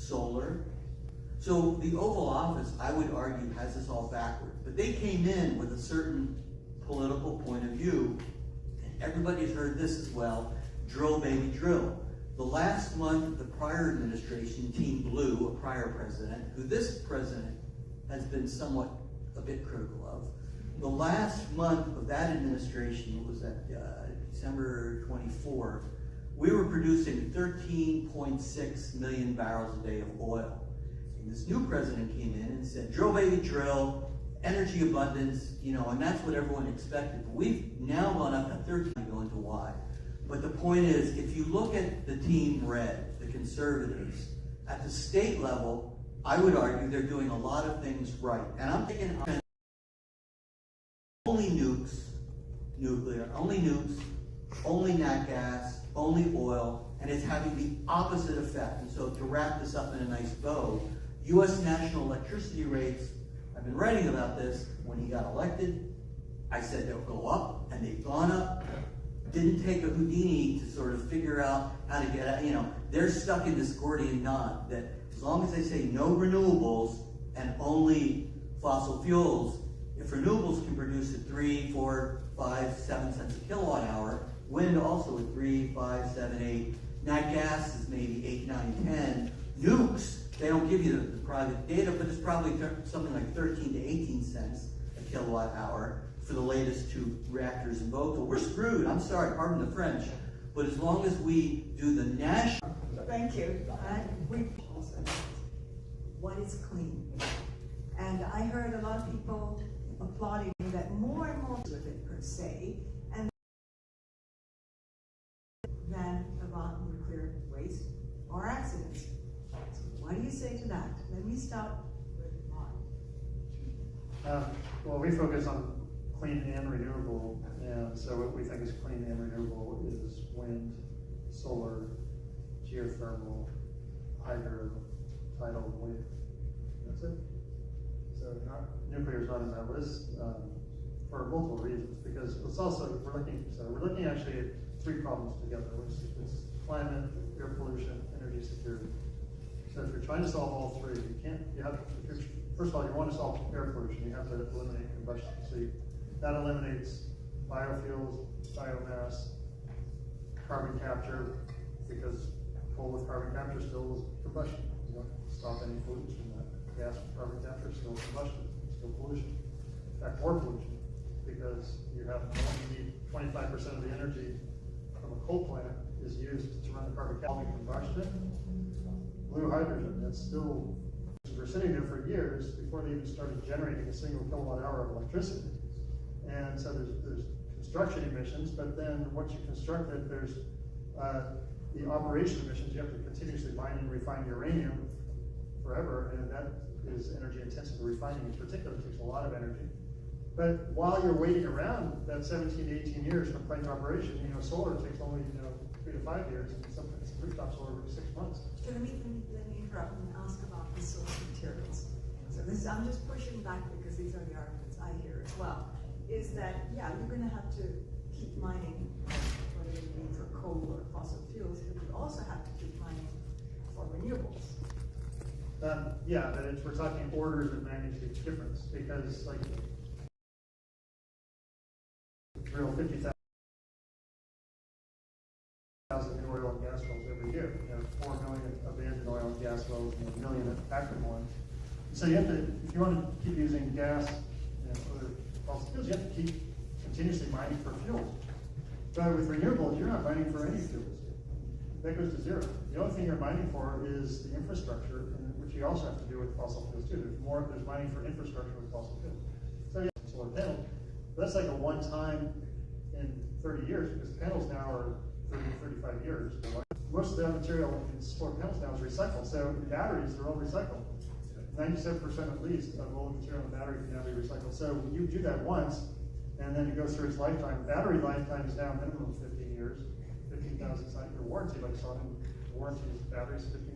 solar. So the Oval Office, I would argue, has this all backwards. But they came in with a certain political point of view, and everybody's heard this as well, drill baby drill. The last month of the prior administration, Team Blue, a prior president, who this president has been somewhat a bit critical of, the last month of that administration was at December 24th, we were producing 13.6 million barrels a day of oil. And this new president came in and said, drill baby drill, energy abundance, and that's what everyone expected. But we've now gone up to 13, I go into why. But the point is, if you look at the Team Red, the conservatives, at the state level, I would argue they're doing a lot of things right. And I'm thinking only nukes, nuclear, only nukes, only nat gas, only oil, and it's having the opposite effect. And so to wrap this up in a nice bow, U.S. national electricity rates, I've been writing about this. When he got elected, I said they'll go up, and they've gone up. Didn't take a Houdini to sort of figure out how to get out. They're stuck in this Gordian knot that as long as they say no renewables and only fossil fuels, if renewables can produce at 3, 4, 5, 7 cents a kilowatt hour, wind also at 3, 5, 7, 8, nat gas is maybe 8, 9, 10. Nukes, they don't give you the private data, but it's probably something like 13 to 18 cents a kilowatt hour for the latest 2 reactors in Vogtle. We're screwed. I'm sorry, pardon the French. But as long as we do the national... Thank you. We also what is clean. And I heard a lot of people applauding that more and more with it per se, and than about nuclear waste or accidents. So what do you say to that? Let me start with Mark. Well, we focus on clean and renewable, and so what we think is clean and renewable is wind, solar, geothermal, hydro, tidal, wave. That's it. So nuclear is not in that list for multiple reasons, because it's also we're looking actually at 3 problems together, which is climate, air pollution, energy security. So if you're trying to solve all 3, first of all, you want to solve air pollution, you have to eliminate combustion. So that eliminates biofuels, biomass, carbon capture, because coal with carbon capture still is combustion. You don't stop any pollution from that. Gas with carbon capture is still combustion, still pollution. In fact, more pollution, because you need 25% of the energy from a coal plant is used to run the carbon capture combustion. Blue hydrogen, that's still, we're sitting there for years before they even started generating a single kilowatt hour of electricity. And so there's construction emissions, but then once you construct it, there's the operation emissions. You have to continuously mine and refine uranium forever, and that is energy intensive. Refining in particular takes a lot of energy. But while you're waiting around that 17 to 18 years from plant operation, solar takes only 3 to 5 years, and sometimes rooftop solar every 6 months. So let me interrupt and ask about the source materials. So I'm just pushing back because these are the arguments I hear as well. Is that, yeah, you're going to have to keep mining, whether it be for coal or fossil fuels, but you also have to keep mining for renewables. Yeah, but we're talking orders of magnitude difference, because like drill 50,000 new oil and gas wells every year. 4 million abandoned oil and gas wells and 1 million active ones. So you have to, if you want to keep using gas and other fossil fuels, you have to keep continuously mining for fuel. But with renewables, you're not mining for any fuels. That goes to 0. The only thing you're mining for is the infrastructure, which you also have to do with fossil fuels too. There's mining for infrastructure with fossil fuels. So yeah, solar panels. But that's like a one-time in 30 years, because panels now are 30 to 35 years. Most of the material in solar panels now is recycled. So in batteries, they're all recycled. 97% at least of all the material in the battery can now be recycled. So you do that once, and then it goes through its lifetime. Battery lifetime is now minimum 15 years, 15,000 your warranty, like Sony warranty is batteries 15,000.